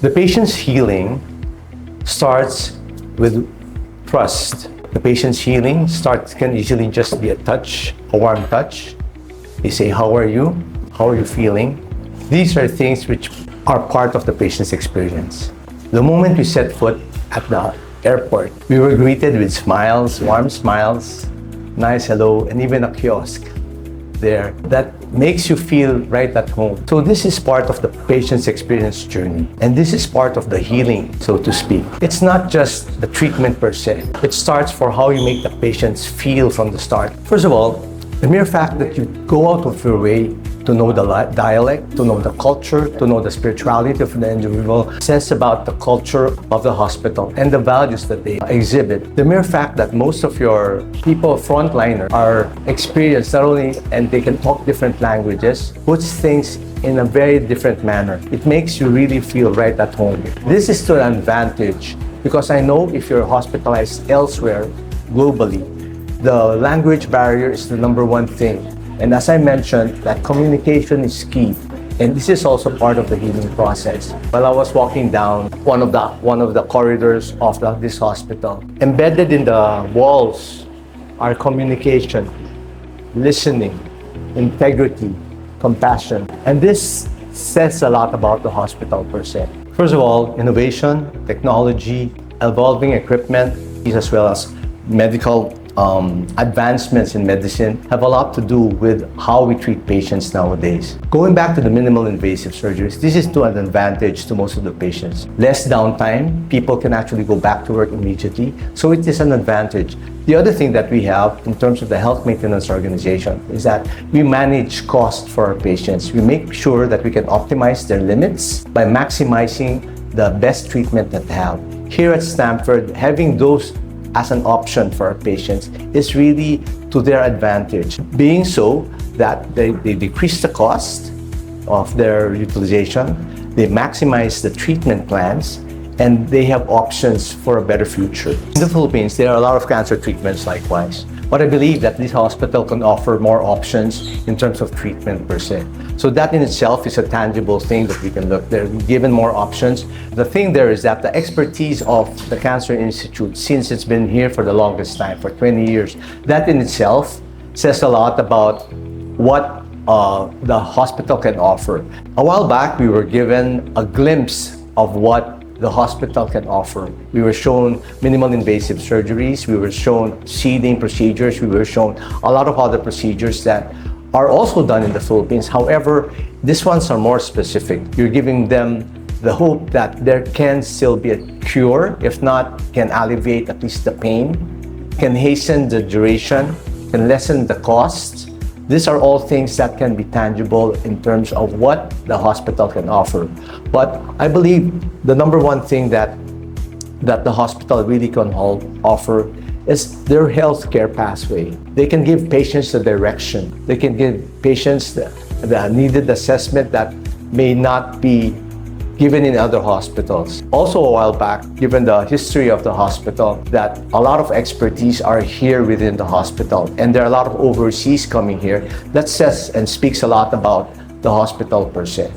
The patient's healing starts with trust. The patient's healing can easily just be a touch, a warm touch. They say, how are you? How are you feeling? These are things which are part of the patient's experience. The moment we set foot at the airport, we were greeted with smiles, warm smiles, nice hello, and even a kiosk there that makes you feel right at home. So this is part of the patient's experience journey, and this is part of the healing, so to speak. It's not just the treatment per se. It starts for how you make the patients feel from the start. First of all, the mere fact that you go out of your way to know the dialect, to know the culture, to know the spirituality of the individual, says about the culture of the hospital and the values that they exhibit. The mere fact that most of your people, frontliners, are experienced not only and they can talk different languages, puts things in a very different manner. It makes you really feel right at home. This is to an advantage because I know if you're hospitalized elsewhere globally, the language barrier is the number one thing. And as I mentioned, that communication is key. And this is also part of the healing process. While I was walking down one of the corridors of this hospital, embedded in the walls are communication, listening, integrity, compassion. And this says a lot about the hospital per se. First of all, innovation, technology, evolving equipment, as well as medical advancements in medicine have a lot to do with how we treat patients nowadays. Going back to the minimal invasive surgeries, this is to an advantage to most of the patients. Less downtime, people can actually go back to work immediately, so it is an advantage. The other thing that we have in terms of the health maintenance organization is that we manage cost for our patients. We make sure that we can optimize their limits by maximizing the best treatment that they have. Here at Stanford, having those as an option for our patients is really to their advantage. Being so that they decrease the cost of their utilization, they maximize the treatment plans, and they have options for a better future. In the Philippines, there are a lot of cancer treatments likewise. But I believe that this hospital can offer more options in terms of treatment per se. So that in itself is a tangible thing that we can look. They're given more options. The thing there is that the expertise of the Cancer Institute, since it's been here for the longest time, for 20 years, that in itself says a lot about what the hospital can offer. A while back, we were given a glimpse of what the hospital can offer. We were shown minimal invasive surgeries, we were shown seeding procedures, we were shown a lot of other procedures that are also done in the Philippines. However, these ones are more specific. You're giving them the hope that there can still be a cure, if not, can alleviate at least the pain, can hasten the duration, can lessen the cost. These are all things that can be tangible in terms of what the hospital can offer. But I believe the number one thing that the hospital really can offer is their healthcare pathway. They can give patients the direction. They can give patients the needed assessment that may not be given in other hospitals. Also a while back, given the history of the hospital, that a lot of expertise are here within the hospital, and there are a lot of overseas coming here. That says and speaks a lot about the hospital per se.